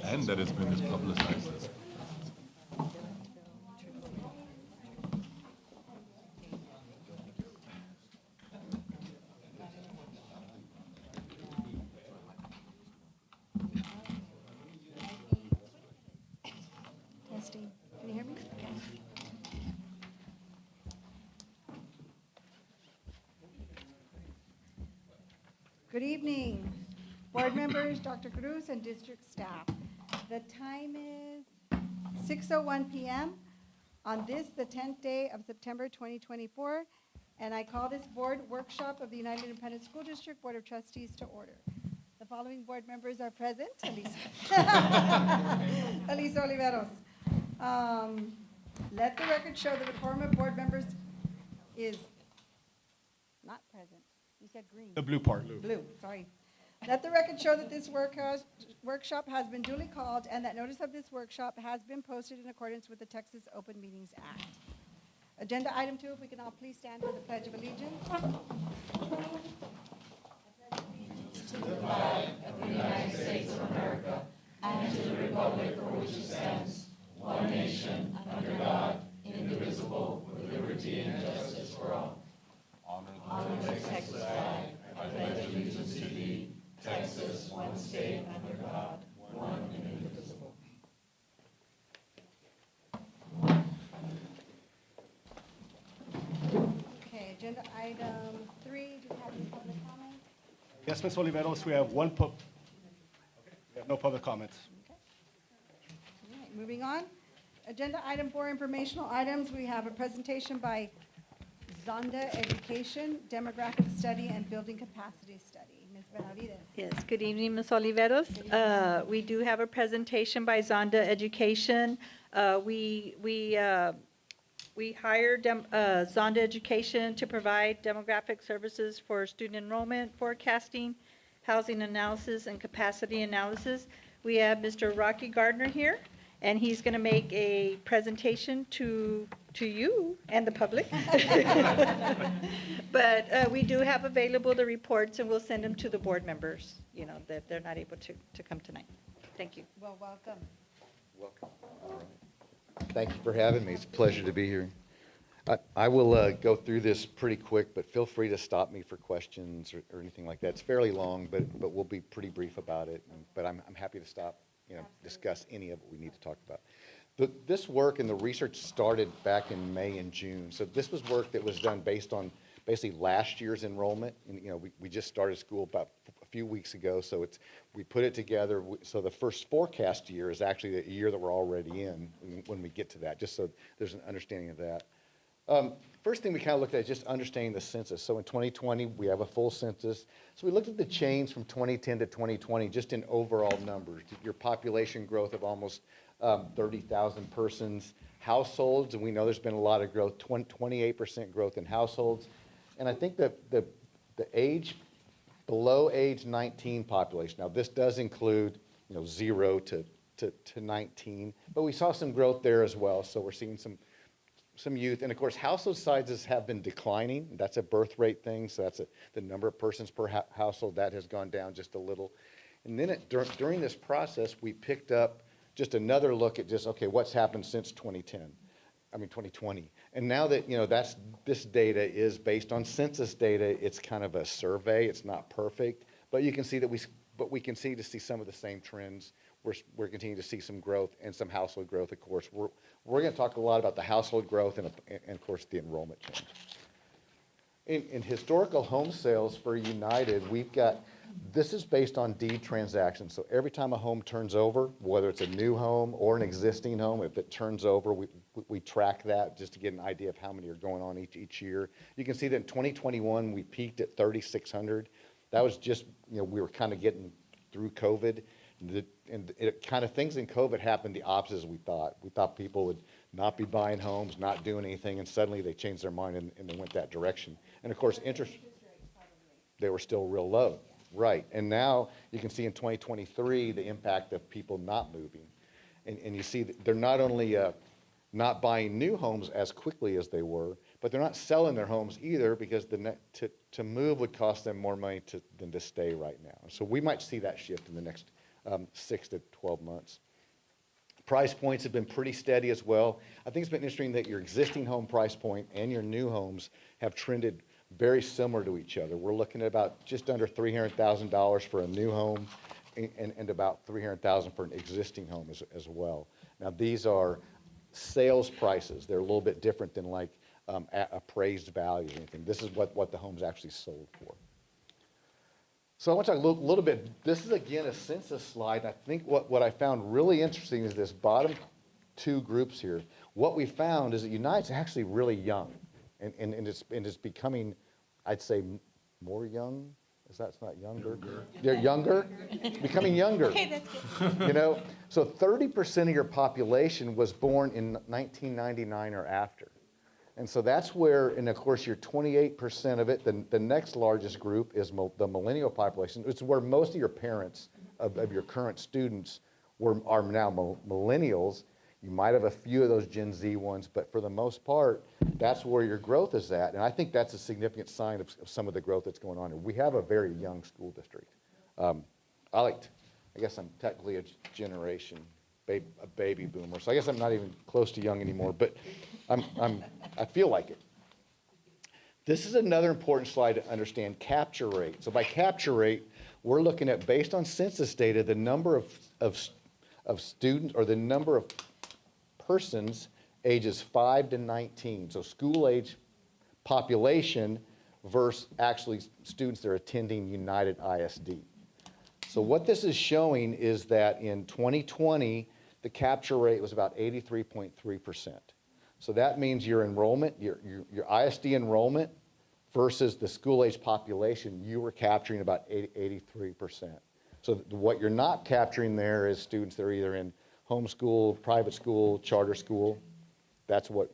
And that it's been as publicized as. Testing. Can you hear me? Okay. Good evening, board members, Dr. Cruz, and district staff. The time is 6:01 p.m. on this, the 10th day of September 2024, and I call this board workshop of the United Independent School District Board of Trustees to order. The following board members are present. Elisa Oliveros. Let the record show that the quorum of board members is not present. You said green. The blue part. Blue, sorry. Let the record show that this workshop has been duly called and that notice of this workshop has been posted in accordance with the Texas Open Meetings Act. Agenda item 2, if we can all please stand for the Pledge of Allegiance. To the flag of the United States of America and to the republic for which it stands, one nation, under God, indivisible, with liberty and justice for all. Honor the Texas flag. I pledge allegiance to thee, Texas, one state under God, one and indivisible. Okay, agenda item 3, do you have any public comments? Yes, Ms. Oliveros, we have no public comments. Okay. All right, moving on. Agenda item 4, informational items. We have a presentation by Zonda Education, Demographic Study and Building Capacity Study. Ms. Benavides. Yes, good evening, Ms. Oliveros. We do have a presentation by Zonda Education. We hired Zonda Education to provide demographic services for student enrollment forecasting, housing analysis, and capacity analysis. We have Mr. Rocky Gardner here, and he's going to make a presentation to you and the public. But we do have available the reports, and we'll send them to the board members, you know, that they're not able to come tonight. Thank you. Well, welcome. Welcome. All right. Thank you for having me. It's a pleasure to be here. I will go through this pretty quick, but feel free to stop me for questions or anything like that. It's fairly long, but we'll be pretty brief about it. But I'm happy to stop, discuss any of what we need to talk about. This work and the research started back in May and June. So this was work that was done based on basically last year's enrollment. And, we just started school about a few weeks ago, so we put it together. So the first forecast year is actually the year that we're already in when we get to that, just so there's an understanding of that. First thing we kind of looked at is just understanding the census. So in 2020, we have a full census. So we looked at the change from 2010 to 2020 just in overall numbers. Your population growth of almost 30,000 persons. Households, and we know there's been a lot of growth, 28% growth in households. And I think that the age, below age 19 population, now this does include 0 to 19, but we saw some growth there as well. So we're seeing some youth, and of course household sizes have been declining. That's a birth rate thing, so that's the number of persons per household that has gone down just a little. And then during this process, we picked up just another look at okay, what's happened since 2020. And now that this data is based on census data, it's kind of a survey. It's not perfect, but you can see that we continue to see some of the same trends. We're continuing to see some growth and some household growth. Of course, we're going to talk a lot about the household growth and of course the enrollment change. In historical home sales for United, this is based on deed transactions. So every time a home turns over, whether it's a new home or an existing home, if it turns over, we track that just to get an idea of how many are going on each year. You can see that in 2021, we peaked at 3,600. That was just, we were kind of getting through COVID. And things in COVID happened the opposite as we thought. We thought people would not be buying homes, not doing anything, and suddenly they changed their mind and they went that direction. And of course, interest they were still real low. Right, and now you can see in 2023 the impact of people not moving. And you see that they're not only not buying new homes as quickly as they were, but they're not selling their homes either because to move would cost them more money than to stay right now. So we might see that shift in the next 6 to 12 months. Price points have been pretty steady as well. I think it's been interesting that your existing home price point and your new homes have trended very similar to each other. We're looking at about just under $300,000 for a new home and about $300,000 for an existing home as well. Now, these are sales prices. They're a little bit different than like appraised value or anything. This is what the home's actually sold for. So I want to talk a little bit. This is, again, a census slide. I think what I found really interesting is this bottom two groups here. What we found is that United's actually really young, and it's becoming, I'd say, more young. That's not younger. They're younger, becoming younger. Okay, that's good. You know, so 30% of your population was born in 1999 or after. And so that's where, and of course, your 28% of it, the next largest group is the millennial population. It's where most of your parents of your current students are now millennials. You might have a few of those Gen Z ones, but for the most part, that's where your growth is at. And I think that's a significant sign of some of the growth that's going on here. We have a very young school district. I guess I'm technically a generation, a baby boomer, so I guess I'm not even close to young anymore, but I feel like it. This is another important slide to understand, capture rate. So by capture rate, we're looking at, based on census data, the number of students, or the number of persons ages 5 to 19. So school age population versus actually students that are attending United ISD. So what this is showing is that in 2020, the capture rate was about 83.3%. So that means your enrollment, your ISD enrollment versus the school age population, you were capturing about 83%. So what you're not capturing there is students that are either in homeschool, private school, charter school. That's where,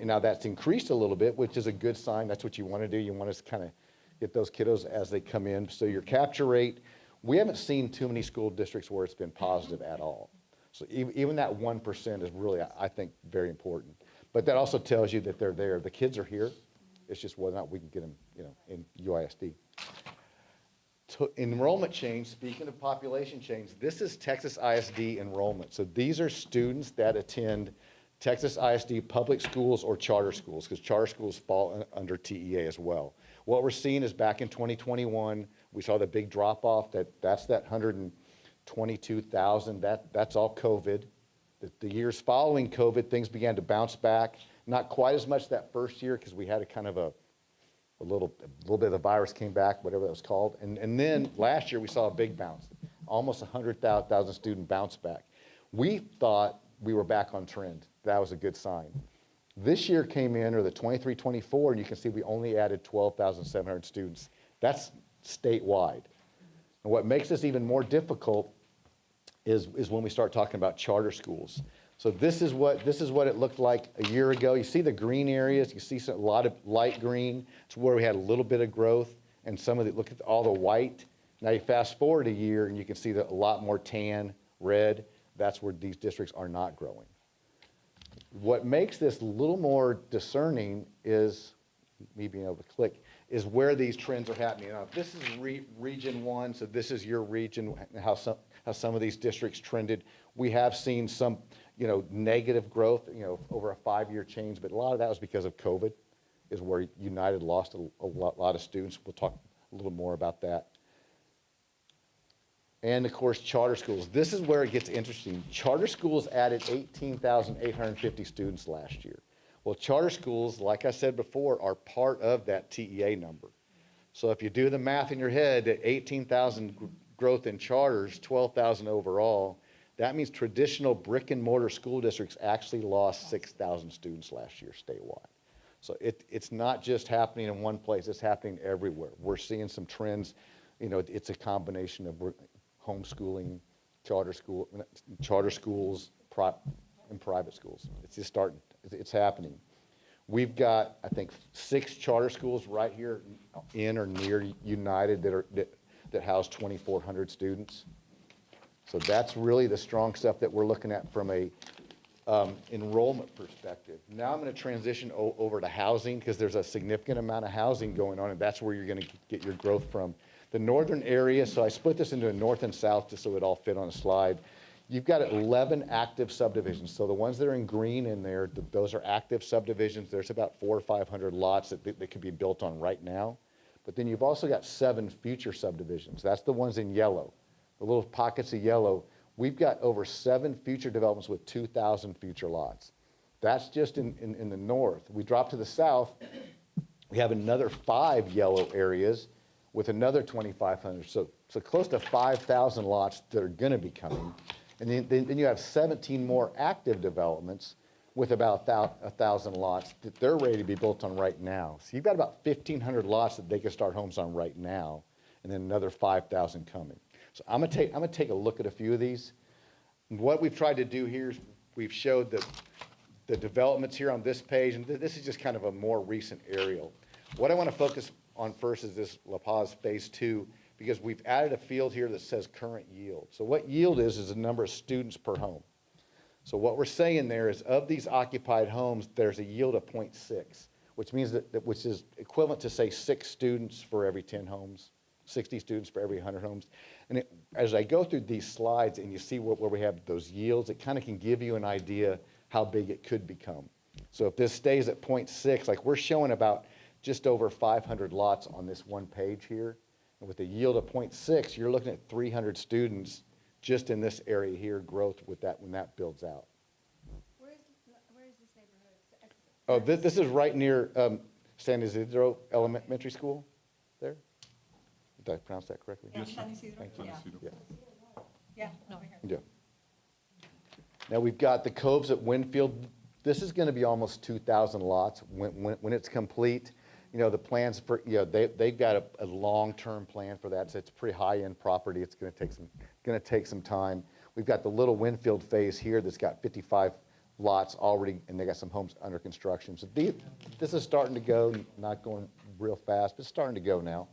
now that's increased a little bit, which is a good sign. That's what you want to do. You want to kind of get those kiddos as they come in. So your capture rate, we haven't seen too many school districts where it's been positive at all. So even that 1% is really, I think, very important. But that also tells you that they're there. The kids are here. It's just whether or not we can get them, in UISD. Enrollment change, speaking of population change, this is Texas ISD enrollment. So these are students that attend Texas ISD public schools or charter schools, because charter schools fall under TEA as well. What we're seeing is back in 2021, we saw the big drop off. That's that 122,000. That's all COVID. The years following COVID, things began to bounce back. Not quite as much that first year, because we had a kind of a little bit of the virus came back, whatever that was called. And then last year we saw a big bounce, almost 100,000 student bounce back. We thought we were back on trend. That was a good sign. This year came in, or the 23-24, and you can see we only added 12,700 students. That's statewide. And what makes this even more difficult is when we start talking about charter schools. So this is what it looked like a year ago. You see the green areas. You see a lot of light green. It's where we had a little bit of growth, and look at all the white. Now you fast forward a year, and you can see a lot more tan, red. That's where these districts are not growing. What makes this a little more discerning is, me being able to click, is where these trends are happening. Now, this is region 1, so this is your region, how some of these districts trended. We have seen some, negative growth, over a 5-year change, but a lot of that was because of COVID, is where United lost a lot of students. We'll talk a little more about that. And of course, charter schools. This is where it gets interesting. Charter schools added 18,850 students last year. Well, charter schools, like I said before, are part of that TEA number. So if you do the math in your head, at 18,000 growth in charters, 12,000 overall, that means traditional brick and mortar school districts actually lost 6,000 students last year statewide. So it's not just happening in one place, it's happening everywhere. We're seeing some trends. It's a combination of homeschooling, charter schools, and private schools. It's just starting, it's happening. We've got, I think, 6 charter schools right here in or near United that house 2,400 students. So that's really the strong stuff that we're looking at from a enrollment perspective. Now I'm going to transition over to housing, because there's a significant amount of housing going on, and that's where you're going to get your growth from. The northern area, so I split this into a north and south just so it all fit on a slide. You've got 11 active subdivisions. So the ones that are in green in there, those are active subdivisions. There's about 400 or 500 lots that could be built on right now. But then you've also got 7 future subdivisions. That's the ones in yellow, the little pockets of yellow. We've got over 7 future developments with 2,000 future lots. That's just in the north. We drop to the south, we have another 5 yellow areas with another 2,500. So close to 5,000 lots that are going to be coming. And then you have 17 more active developments with about 1,000 lots that they're ready to be built on right now. So you've got about 1,500 lots that they can start homes on right now, and then another 5,000 coming. So I'm gonna take a look at a few of these. And what we've tried to do here is we've showed the developments here on this page, and this is just kind of a more recent aerial. What I want to focus on first is this La Paz Phase 2, because we've added a field here that says current yield. So what yield is the number of students per home. So what we're saying there is of these occupied homes, there's a yield of 0.6, which means which is equivalent to, say, 6 students for every 10 homes, 60 students for every 100 homes. And as I go through these slides and you see where we have those yields, it kind of can give you an idea how big it could become. So if this stays at 0.6, like we're showing about just over 500 lots on this one page here. And with a yield of 0.6, you're looking at 300 students just in this area here, growth with that when that builds out. Where is this neighborhood? Oh, this is right near San Isidro Elementary School there. Did I pronounce that correctly? Yeah, San Isidro. Thank you. Yeah. Yeah. Yeah, no, here. Yeah. Now we've got the Coves at Winfield. This is going to be almost 2,000 lots when it's complete. You know, the plans for, you know, they've got a long-term plan for that. So it's a pretty high-end property. It's going to take some time. We've got the little Winfield phase here that's got 55 lots already, and they got some homes under construction. So this is starting to go, not going real fast, but starting to go now.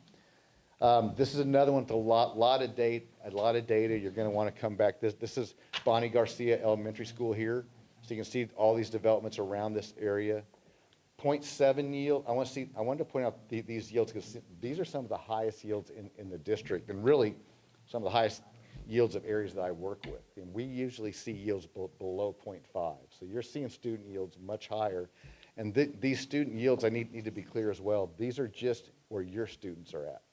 This is another one with a lot of data. You're going to want to come back. This is Bonnie Garcia Elementary School here. So you can see all these developments around this area. 0.7 yield. I wanted to point out these yields because these are some of the highest yields in the district, and really some of the highest yields of areas that I work with. And we usually see yields below 0.5. So you're seeing student yields much higher. And these student yields, I need to be clear as well, these are just where your students are at.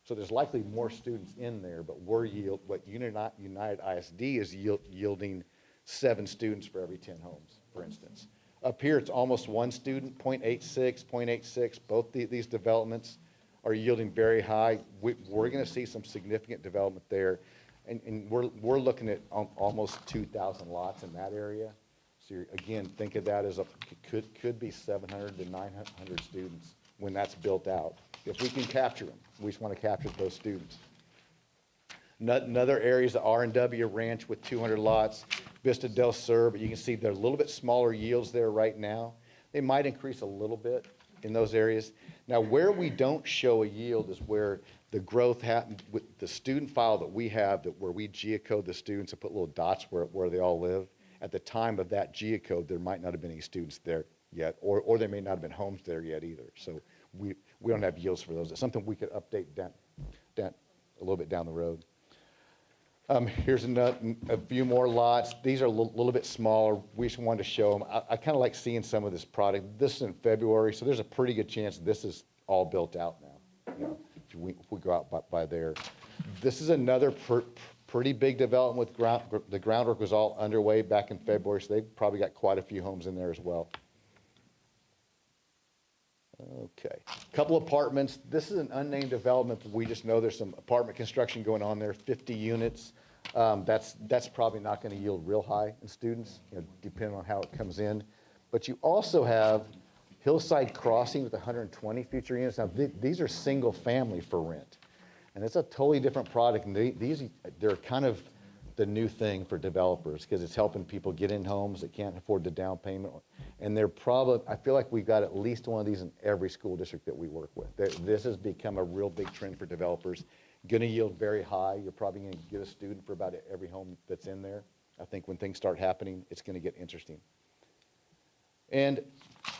So there's likely more students in there, but what United ISD is yielding 7 students for every 10 homes, for instance. Up here, it's almost 1 student, 0.86, 0.86. Both these developments are yielding very high. We're going to see some significant development there. And we're looking at almost 2,000 lots in that area. So again, think of that as could be 700 to 900 students when that's built out. If we can capture them, we just want to capture those students. Another area is the R&W Ranch with 200 lots, Vista del Sur, but you can see they're a little bit smaller yields there right now. They might increase a little bit in those areas. Now, where we don't show a yield is where the growth happened with the student file that we have, where we geocode the students and put little dots where they all live. At the time of that geocode, there might not have been any students there yet, or there may not have been homes there yet either. So we don't have yields for those. It's something we could update down a little bit down the road. Here's a few more lots. These are a little bit smaller. We just wanted to show them. I kind of like seeing some of this product. This is in February, so there's a pretty good chance this is all built out now. You know, if we go out by there. This is another pretty big development with the groundwork was all underway back in February, so they've probably got quite a few homes in there as well. Okay, a couple apartments. This is an unnamed development, but we just know there's some apartment construction going on there, 50 units. That's probably not going to yield real high in students, you know, depending on how it comes in. But you also have Hillside Crossing with 120 future units. Now, these are single family for rent, and it's a totally different product. And they're kind of the new thing for developers because it's helping people get in homes that can't afford the down payment. And they're probably, I feel like we've got at least one of these in every school district that we work with. This has become a real big trend for developers. Going to yield very high. You're probably going to get a student for about every home that's in there. I think when things start happening, it's going to get interesting. And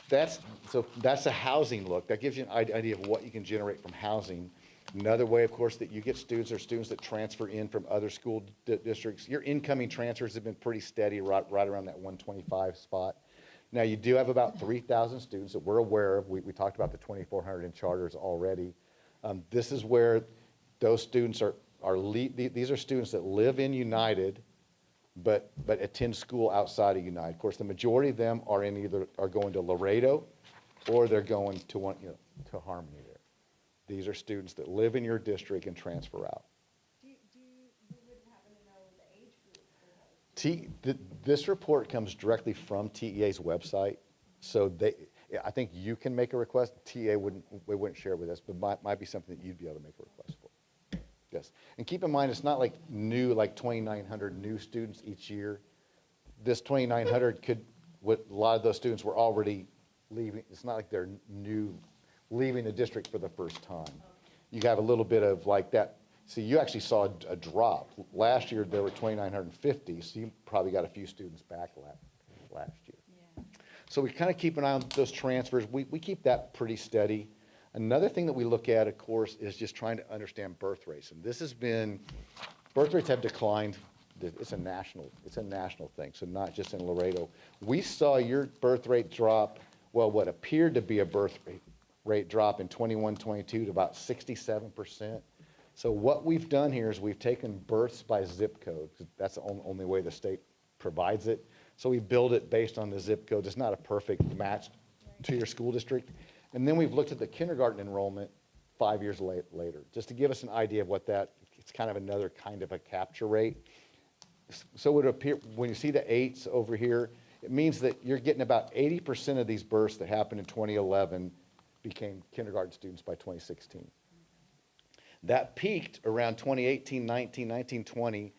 that's a housing look. That gives you an idea of what you can generate from housing. Another way, of course, that you get students are students that transfer in from other school districts. Your incoming transfers have been pretty steady, right around that 125 spot. Now, you do have about 3,000 students that we're aware of. We talked about the 2,400 in charters already. This is where those students these are students that live in United, but attend school outside of United. Of course, the majority of them are going to Laredo, or they're going to to Harmony there. These are students that live in your district and transfer out. You would happen to know the age group for those? This report comes directly from TEA's website, so I think you can make a request. TEA wouldn't share it with us, but might be something that you'd be able to make a request for. Yes, and keep in mind, it's not like 2,900 new students each year. This 2,900 a lot of those students were already leaving. It's not like they're leaving the district for the first time. You have a little bit of like that. See, you actually saw a drop. Last year, there were 2,950, so you probably got a few students back last year. Yeah. So we kind of keep an eye on those transfers. We keep that pretty steady. Another thing that we look at, of course, is just trying to understand birth rates. And this has been, birth rates have declined. It's a national thing, so not just in Laredo. We saw your birth rate drop, well, what appeared to be a birth rate drop in 21-22 to about 67%. So what we've done here is we've taken births by zip code, because that's the only way the state provides it. So we build it based on the zip codes. It's not a perfect match to your school district. And then we've looked at the kindergarten enrollment 5 years later, just to give us an idea of what it's kind of another kind of a capture rate. So it would appear, when you see the 8s over here, it means that you're getting about 80% of these births that happened in 2011 became kindergarten students by 2016. That peaked around 2018, 19, 20,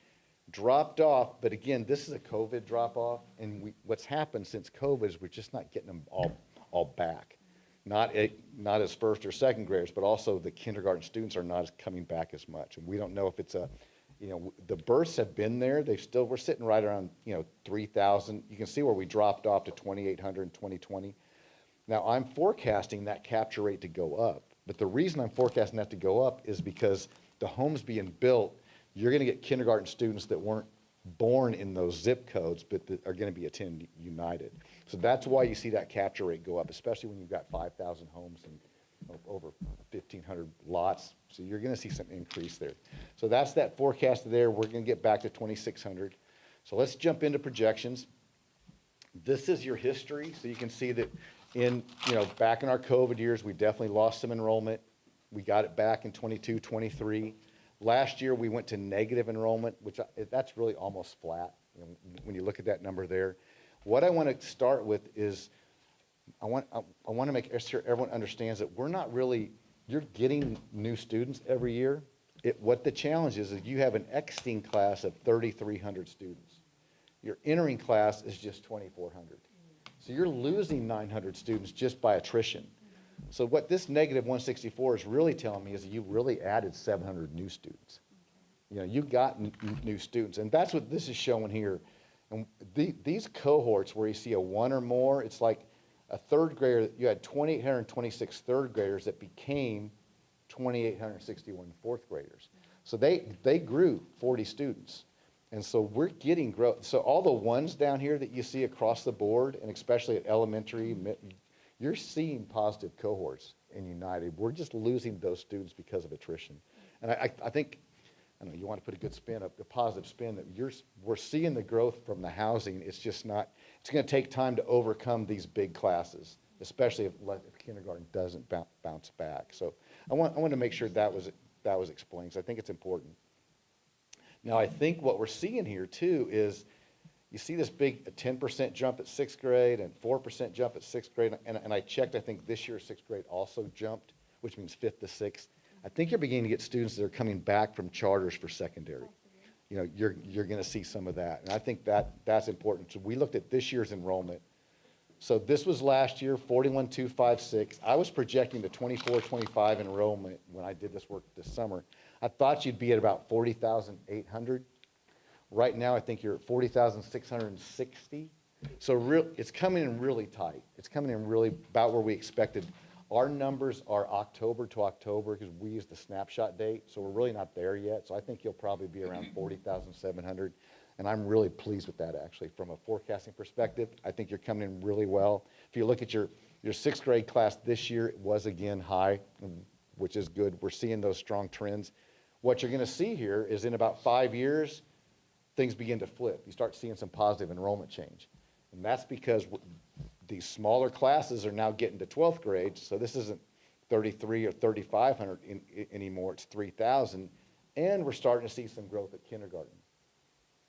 dropped off, but again, this is a COVID drop-off, and what's happened since COVID is we're just not getting them all back. Not as first or second graders, but also the kindergarten students are not coming back as much. And we don't know if it's the births have been there. We're sitting right around, 3,000. You can see where we dropped off to 2,800 in 2020. Now, I'm forecasting that capture rate to go up. But the reason I'm forecasting that to go up is because the homes being built, you're going to get kindergarten students that weren't born in those zip codes, but that are going to be attending United. So that's why you see that capture rate go up, especially when you've got 5,000 homes and over 1,500 lots. So you're going to see some increase there. So that's that forecast there. We're going to get back to 2,600. So let's jump into projections. This is your history. So you can see that back in our COVID years, we definitely lost some enrollment. We got it back in 22, 23. Last year, we went to negative enrollment, which that's really almost flat when you look at that number there. What I want to start with is I want to make sure everyone understands that you're getting new students every year. What the challenge is you have an exiting class of 3,300 students. Your entering class is just 2,400. So you're losing 900 students just by attrition. So what this negative 164 is really telling me is that you really added 700 new students. You got new students, and that's what this is showing here. And these cohorts where you see a 1 or more, it's like a third grader. You had 2,826 third graders that became 2,861 fourth graders. So they grew 40 students. And so we're getting growth. So all the ones down here that you see across the board, and especially at elementary, you're seeing positive cohorts in United. We're just losing those students because of attrition. And I think, I don't know, you want to put a good spin, a positive spin, that we're seeing the growth from the housing. It's just not, it's going to take time to overcome these big classes, especially if kindergarten doesn't bounce back. So I want to make sure that was explained, because I think it's important. Now, I think what we're seeing here, too, is you see this big 10% jump at 6th grade and 4% jump at 6th grade. And I checked, I think this year 6th grade also jumped, which means 5th to 6th. I think you're beginning to get students that are coming back from charters for secondary. You're going to see some of that. And I think that's important. So we looked at this year's enrollment. So this was last year, 41,256. I was projecting the 24-25 enrollment when I did this work this summer. I thought you'd be at about 40,800. Right now, I think you're at 40,660. So it's coming in really tight. It's coming in really about where we expected. Our numbers are October to October because we use the snapshot date, so we're really not there yet. So I think you'll probably be around 40,700, and I'm really pleased with that actually. From a forecasting perspective, I think you're coming in really well. If you look at your sixth grade class this year, it was again high, which is good. We're seeing those strong trends. What you're going to see here is in about 5 years, things begin to flip. You start seeing some positive enrollment change. And that's because these smaller classes are now getting to 12th grade, so this isn't 33 or 3,500 anymore, it's 3,000, and we're starting to see some growth at kindergarten.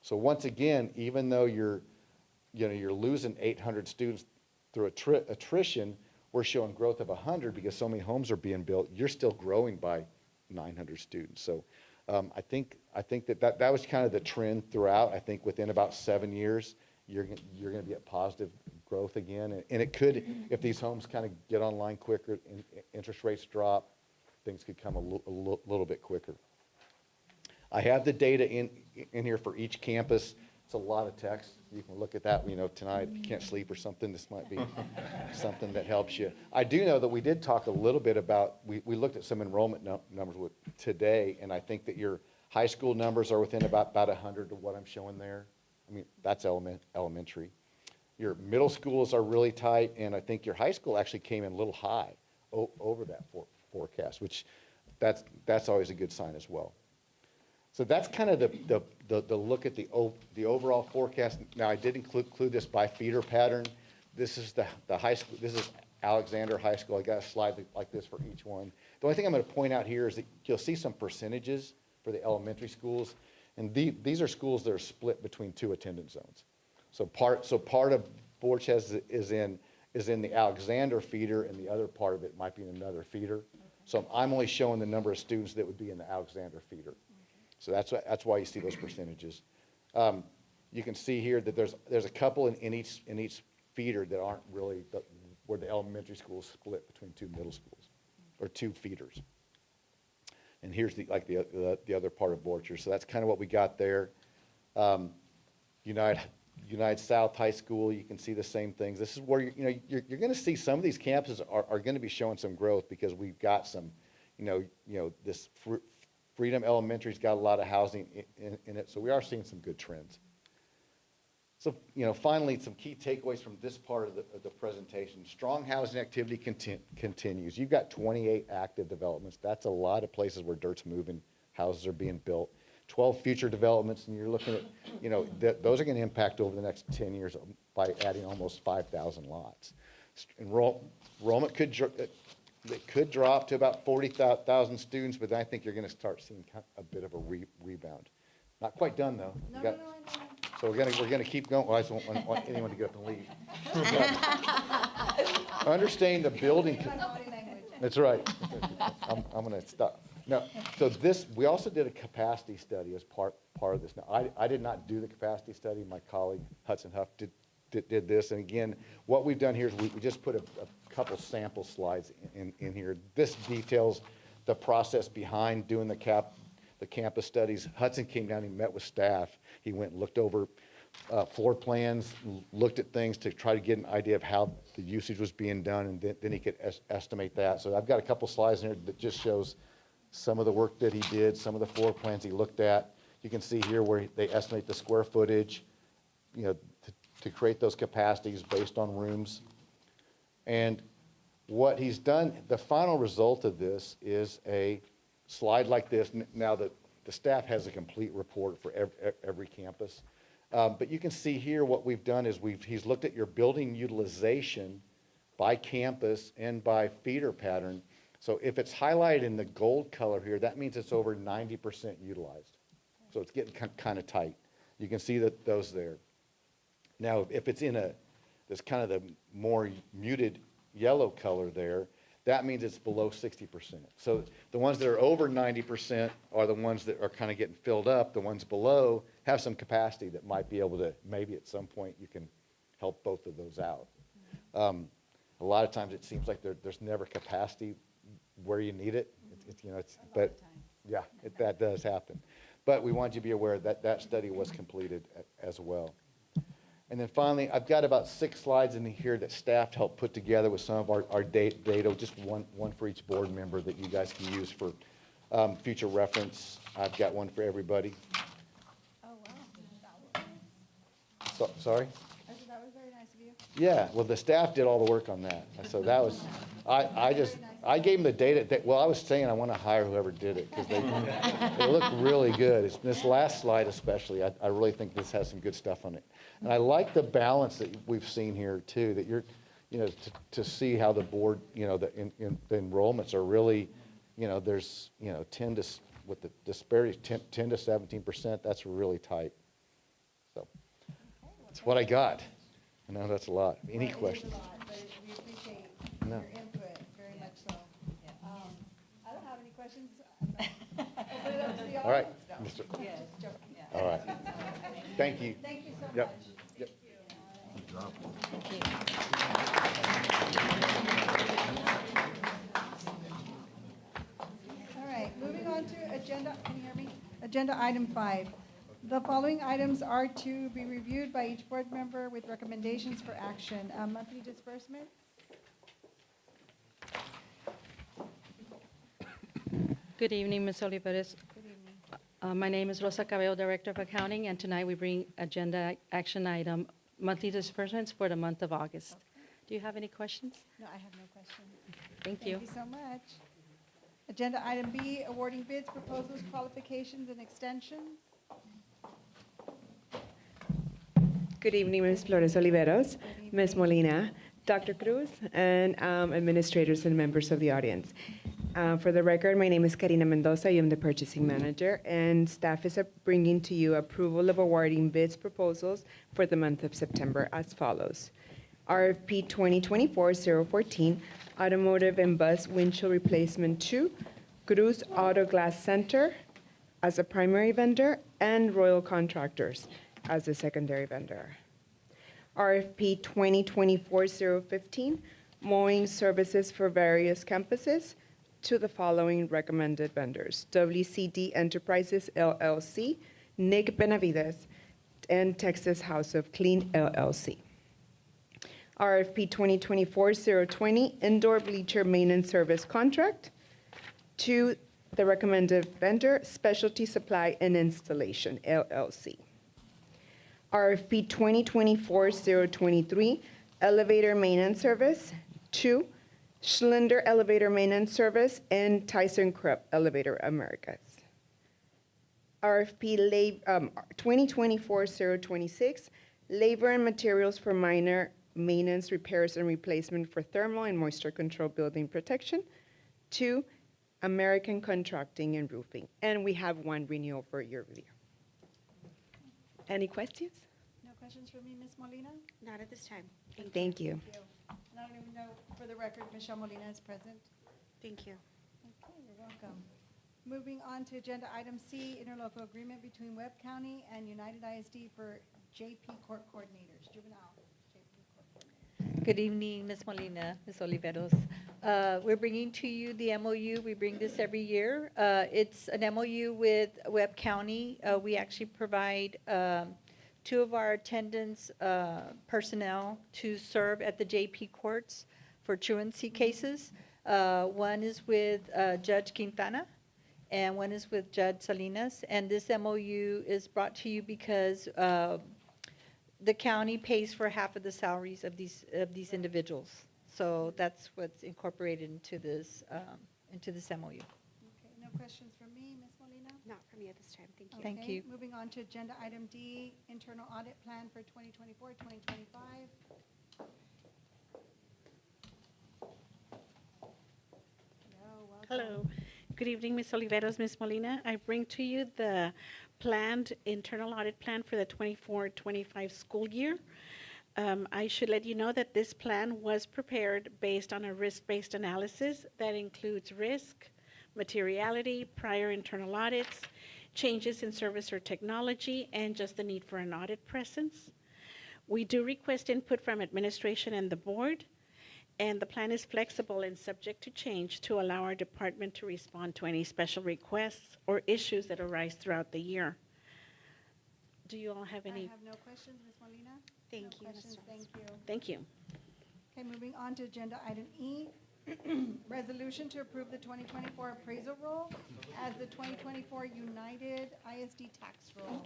So once again, even though you're losing 800 students through attrition, we're showing growth of 100 because so many homes are being built. You're still growing by 900 students. So I think that was kind of the trend throughout. I think within about 7 years, you're going to be at positive growth again. And it could, if these homes kind of get online quicker and interest rates drop, things could come a little bit quicker. I have the data in here for each campus. It's a lot of text. You can look at that, tonight. If you can't sleep or something, this might be something that helps you. I do know that we did talk a little bit about, we looked at some enrollment numbers today, and I think that your high school numbers are within about 100 of what I'm showing there. I mean, that's elementary. Your middle schools are really tight, and I think your high school actually came in a little high over that forecast, which that's always a good sign as well. So that's kind of the look at the overall forecast. Now, I did include this by feeder pattern. This is the high school. This is Alexander High School. I got a slide like this for each one. The only thing I'm going to point out here is that you'll see some percentages for the elementary schools, and these are schools that are split between 2 attendance zones. So part of Borchez is in the Alexander feeder, and the other part of it might be in another feeder. So I'm only showing the number of students that would be in the Alexander feeder. So that's why you see those percentages. You can see here that there's a couple in each feeder that aren't really where the elementary schools split between 2 middle schools or 2 feeders. And here's the other part of Borchardt. So that's kind of what we got there. United South High School, you can see the same things. This is where you're going to see some of these campuses are going to be showing some growth because we've got some, this Freedom Elementary's got a lot of housing in it, so we are seeing some good trends. So, finally, some key takeaways from this part of the presentation. Strong housing activity continues. You've got 28 active developments. That's a lot of places where dirt's moving, houses are being built. 12 future developments, and you're looking at, those are going to impact over the next 10 years by adding almost 5,000 lots. Enrollment could drop to about 40,000 students, but I think you're going to start seeing a bit of a rebound. Not quite done, though. No. So we're gonna keep going. Well, I just don't want anyone to get up and leave. Understanding the building. That's right. I'm gonna stop. No, so we also did a capacity study as part of this. Now, I did not do the capacity study. My colleague Hudson Huff did this. And again, what we've done here is we just put a couple sample slides in here. This details the process behind doing the campus studies. Hudson came down, he met with staff. He went and looked over floor plans, looked at things to try to get an idea of how the usage was being done, and then he could estimate that. So I've got a couple slides in here that just shows some of the work that he did, some of the floor plans he looked at. You can see here where they estimate the square footage, to create those capacities based on rooms. And what he's done, the final result of this is a slide like this. Now the staff has a complete report for every campus. But you can see here what we've done is he's looked at your building utilization by campus and by feeder pattern. So if it's highlighted in the gold color here, that means it's over 90% utilized. So it's getting kind of tight. You can see those there. Now, if it's in this kind of the more muted yellow color there, that means it's below 60%. So the ones that are over 90% are the ones that are kind of getting filled up. The ones below have some capacity that might be able to, maybe at some point you can help both of those out. A lot of times it seems like there's never capacity where you need it. That does happen. But we want you to be aware that study was completed as well. And then finally, I've got about 6 slides in here that staff helped put together with some of our data, just one for each board member that you guys can use for future reference. I've got one for everybody. Oh, wow. Sorry? I said that was very nice of you. Yeah, well, the staff did all the work on that. So that was, I gave them the data, well, I was saying I want to hire whoever did it, because they look really good. It's this last slide especially, I really think this has some good stuff on it. And I like the balance that we've seen here too, that you're, to see how the board, the enrollments are really, there's, 10 to, with the disparities, 10 to 17%, that's really tight. So, that's what I got. I know that's a lot. Any questions? It is a lot, but we appreciate No. your input very much so. I don't have any questions. Open it up to the All right, audience. Mr. Yes, joking. All right. Thank you. Thank you so Yep. much. Yep. All right, moving on to agenda, can you hear me? Agenda item 5. The following items are to be reviewed by each board member with recommendations for action. Monthly disbursement. Good evening, Ms. Olivares. Good evening. My name is Rosa Cabello, Director of Accounting, and tonight we bring agenda action item, monthly disbursements for the month of August. Do you have any questions? No, I have no questions. Thank you. Thank you so much. Agenda item B, awarding bids, proposals, qualifications, and extensions. Good evening, Ms. Flores Oliveros, evening. Ms. Molina, Dr. Cruz, and administrators and members of the audience. For the record, my name is Karina Mendoza. I am the purchasing manager, and staff is bringing to you approval of awarding bids proposals for the month of September as follows. RFP 2024-014, Automotive and Bus Windshield Replacement 2, Cruz Auto Glass Center as a primary vendor, and Royal Contractors as a secondary vendor. RFP 2024-015, Mowing Services for Various Campuses, to the following recommended vendors: WCD Enterprises LLC, Nick Benavides, and Texas House of Clean LLC. RFP 2024-020, Indoor Bleacher Maintenance Service Contract, to the recommended vendor, Specialty Supply and Installation LLC. RFP 2024-023, Elevator Maintenance Service, to Schlinder Elevator Maintenance Service and ThyssenKrupp Elevator Americas. RFP 2024-026, Labor and Materials for Minor Maintenance, Repairs, and Replacement for Thermal and Moisture Control Building Protection, to American Contracting and Roofing. And we have one renewal for your review. Any questions? No questions for me, Ms. Molina? Not at this time. Thank you. Thank you. And I don't even know, for the record, Michelle Molina is present. Thank you. Okay, you're welcome. Moving on to agenda item C, interlocal agreement between Webb County and United ISD for JP Court Coordinators, juvenile JP Court Coordinators. Good evening, Ms. Molina, Ms. Oliveros. We're bringing to you the MOU. We bring this every year. It's an MOU with Webb County. We actually provide 2 of our attendants personnel to serve at the JP courts for truancy cases. One is with Judge Quintana, and one is with Judge Salinas. And this MOU is brought to you because the county pays for half of the salaries of these individuals. So that's what's incorporated into this MOU. Okay, no questions from me, Ms. Molina? Not for me at this time. Thank you. Thank Okay, you. Moving on to agenda item D, internal audit plan for 2024-2025. Hello. Good evening, Ms. Oliveros, Ms. Molina. I bring to you the planned internal audit plan for the 24-25 school year. I should let you know that this plan was prepared based on a risk-based analysis that includes risk, materiality, prior internal audits, changes in service or technology, and just the need for an audit presence. We do request input from administration and the board, and the plan is flexible and subject to change to allow our department to respond to any special requests or issues that arise throughout the year. Do you all have I any? have no questions, Ms. Molina? Thank you, Questions? Ms. Ross. Thank you. Thank you. Okay, moving on to agenda item E, resolution to approve the 2024 appraisal roll as the 2024 United ISD tax roll.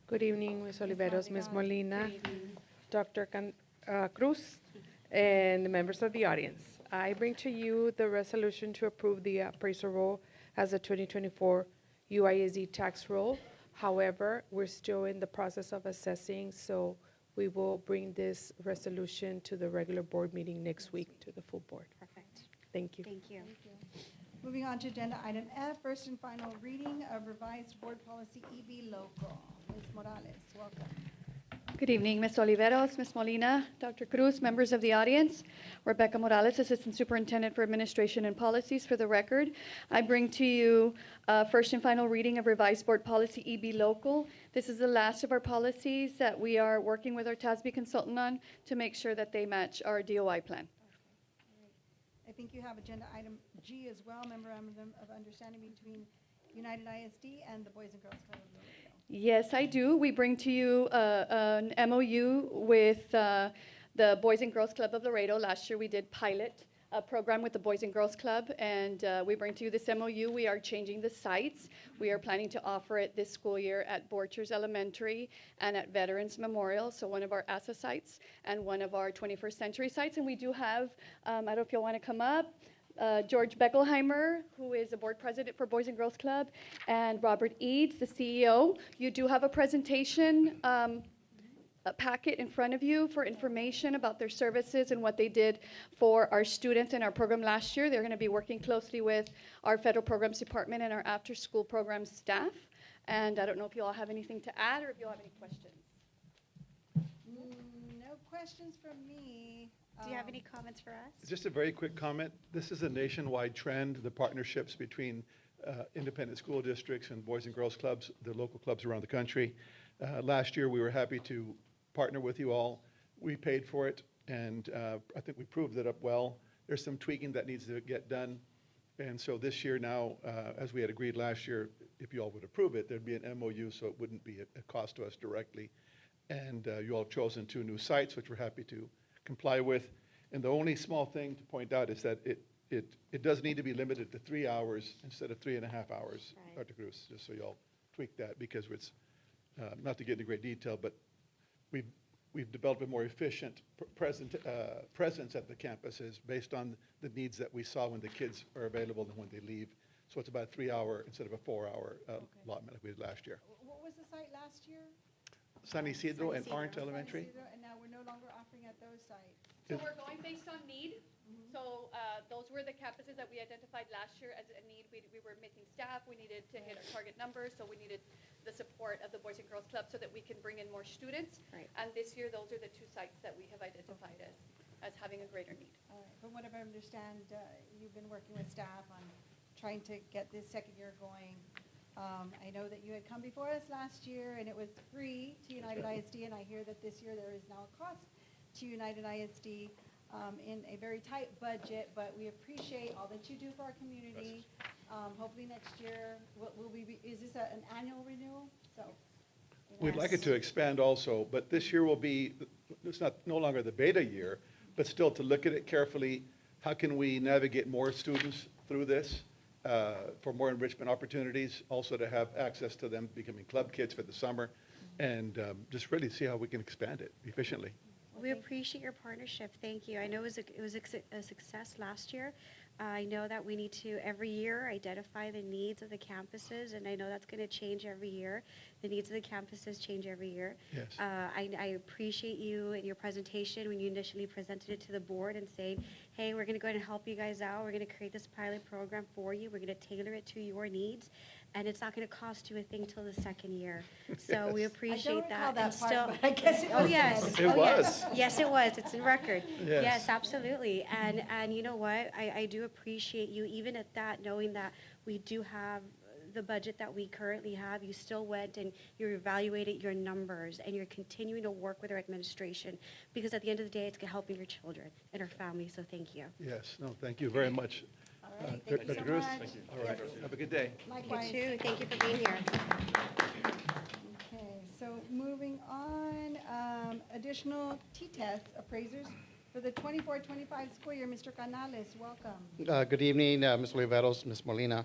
Good evening, Ms. Oliveros, Ms. Madrigal. Molina, Dr. Cruz, and the members of the audience. I bring to you the resolution to approve the appraisal roll as a 2024 UISD tax roll. However, we're still in the process of assessing, so we will bring this resolution to the regular board meeting next week to the full board. Perfect. Thank you. Thank you. Moving on to agenda item F, first and final reading of revised board policy EB local. Ms. Morales, welcome. Good evening, Ms. Oliveros, Ms. Molina, Dr. Cruz, members of the audience. Rebecca Morales, Assistant Superintendent for Administration and Policies. For the record, I bring to you first and final reading of revised board policy EB local. This is the last of our policies that we are working with our TASB consultant on to make sure that they match our DOI plan. I think you have agenda item G as well, memorandum of understanding between United ISD and the Boys and Girls Club of Laredo. Yes, I do. We bring to you an MOU with the Boys and Girls Club of Laredo. Last year we did pilot a program with the Boys and Girls Club, and we bring to you this MOU. We are changing the sites. We are planning to offer it this school year at Borchers Elementary and at Veterans Memorial, so one of our ASA sites and one of our 21st Century sites. And we do have, I don't know if you'll want to come up, George Beckelheimer, who is the board president for Boys and Girls Club, and Robert Eads, the CEO. You do have a presentation a packet in front of you for information about their services and what they did for our students in our program last year. They're going to be working closely with our federal programs department and our after-school program staff. And I don't know if you all have anything to add or if you all have any questions. No questions from me. Do you have any comments for us? Just a very quick comment. This is a nationwide trend, the partnerships between independent school districts and Boys and Girls Clubs, the local clubs around the country. Last year, we were happy to partner with you all. We paid for it, and I think we proved it up well. There's some tweaking that needs to get done. And so this year now, as we had agreed last year, if you all would approve it, there'd be an MOU, so it wouldn't be a cost to us directly. And you all have chosen 2 new sites, which we're happy to comply with. And the only small thing to point out is that it does need to be limited to 3 hours instead of 3.5 hours, Right. Dr. Cruz, just so y'all tweak that, because it's, not to get into great detail, but we've developed a more efficient presence at the campuses based on the needs that we saw when the kids are available and when they leave. So it's about a 3-hour instead of a 4-hour allotment like we did last year. What was the site last year? San Isidro and San Isidro. Orange San Elementary. Isidro, and now we're no longer offering at those sites. So we're going based on need. So those were the campuses that we identified last year as a need. We were missing staff. We needed to hit our target numbers. So we needed the support of the Boys and Girls Club so that we can bring in more students. Right. And this year, those are the 2 sites that we have identified as having a greater need. All right, from what I understand, you've been working with staff on trying to get this second year going. I know that you had come before us last year, and it was free to United ISD, and I hear that this year there is now a cost to United ISD in a very tight budget, but we appreciate all that you do for our community. Hopefully next year, is this an annual renewal? So. We'd like it to expand also, but this year will be, it's no longer the beta year, but still to look at it carefully. How can we navigate more students through this for more enrichment opportunities, also to have access to them becoming club kids for the summer, and just really see how we can expand it efficiently. We appreciate your partnership. Thank you. I know it was a success last year. I know that we need to, every year, identify the needs of the campuses, and I know that's going to change every year. The needs of the campuses change every year. Yes. I appreciate you and your presentation when you initially presented it to the board and saying, hey, we're going to go ahead and help you guys out. We're going to create this pilot program for you. We're going to tailor it to your needs, and it's not going to cost you a thing till the second year. So we appreciate I don't recall that And part, still- but I guess it Oh, was yes. said. It Oh, was. yes. Yes, it was. It's in record. Yes. Yes, absolutely. And you know what? I do appreciate you, even at that, knowing that we do have the budget that we currently have. You still went and you evaluated your numbers, and you're continuing to work with our administration, because at the end of the day, it's helping your children and our families. So thank you. Yes, no, thank you very much. All right, thank you so Dr. Cruz? much. All right, have a good day. Likewise. You too. Thank you for being here. Okay, so moving on, additional T-test appraisers for the 24-25 school year. Mr. Canales, welcome. Good evening, Ms. Oliveros, Ms. Molina.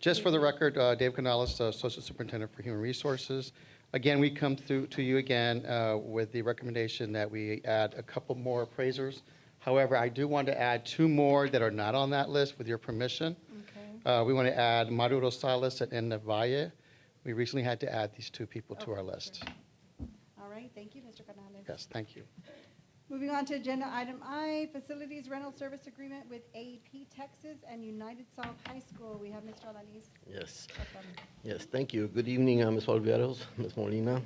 Just for the record, Dave Canales, Associate Superintendent for Human Resources. Again, we come through to you again with the recommendation that we add a couple more appraisers. However, I do want to add 2 more that are not on that list with your permission. Okay. We want to add Mario Rosales and Edna Valle. We recently had to add these 2 people to our list. All right, thank you, Mr. Canales. Yes, thank you. Moving on to agenda item I, facilities rental service agreement with AEP Texas and United South High School. We have Mr. Alanis. Yes, Welcome. yes, thank you. Good evening, Ms. Oliveros, Ms. Molina,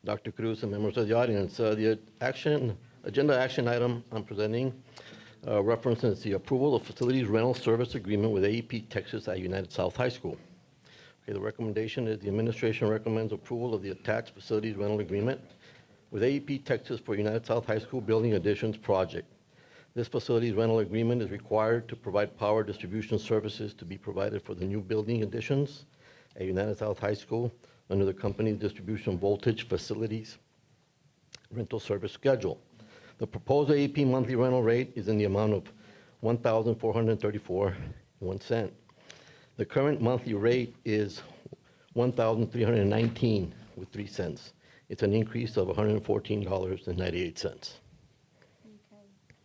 Dr. Cruz, and members of the audience. The agenda action item I'm presenting references the approval of facilities rental service agreement with AEP Texas at United South High School. Okay, the recommendation is the administration recommends approval of the attached facilities rental agreement with AEP Texas for United South High School building additions project. This facilities rental agreement is required to provide power distribution services to be provided for the new building additions at United South High School under the company's distribution voltage facilities rental service schedule. The proposed AEP monthly rental rate is in the amount of $1,434.01. The current monthly rate is $1,319.03. It's an increase of $114.98. Okay.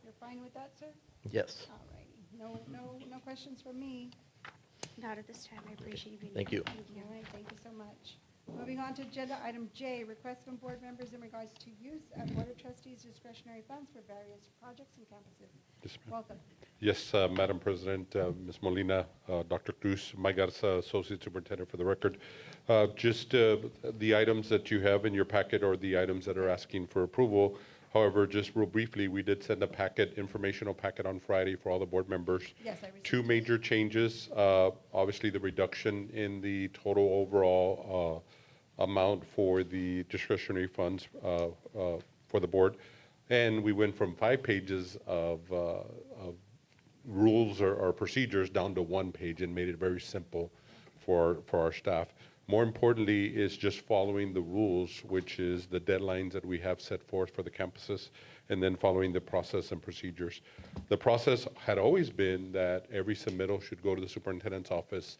You're fine with that, sir? Yes. All righty. No questions from me. Not at this time. I appreciate you. Thank you. All right, thank you so much. Moving on to agenda item J, requests from board members in regards to use of Board of Trustees discretionary funds for various projects and campuses. Yes, ma'am. Welcome. Yes, Madam President, Ms. Molina, Dr. Cruz, Mike Garza, Associate Superintendent for the record. Just the items that you have in your packet or the items that are asking for approval. However, just real briefly, we did send a informational packet on Friday for all the board members. Yes, I received 2 major changes. Obviously, the reduction in the total overall amount for the discretionary funds for the board. And we went from 5 pages of rules or procedures down to 1 page and made it very simple for our staff. More importantly is just following the rules, which is the deadlines that we have set forth for the campuses, and then following the process and procedures. The process had always been that every submittal should go to the superintendent's office,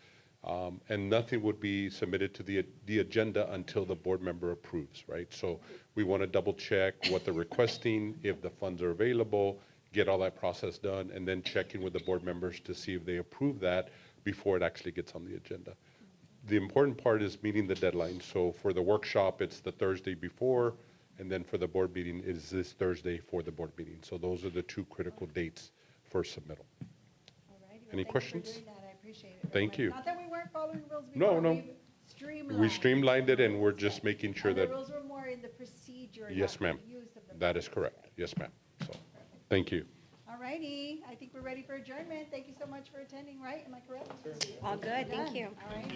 and nothing would be submitted to the agenda until the board member approves, right? So we want to double check what they're requesting, if the funds are available, get all that process done, and then check in with the board members to see if they approve that before it actually gets on the agenda. The important part is meeting the deadline. So for the workshop, it's the Thursday before, and then for the board meeting, it is this Thursday for the board meeting. So those are the 2 critical dates for submittal. All righty. Any questions? Thank you for doing that. I appreciate it very Thank much. you. Not that we weren't following rules before. No. We've streamlined. We streamlined it, and we're just making sure And that, the rules were more in the procedure. yes, not ma'am. the use of the That is funds. correct. Yes, ma'am. So, thank you. All righty. I think we're ready for adjournment. Thank you so much for attending, right? Am I correct? All good. Thank Done. you. All right.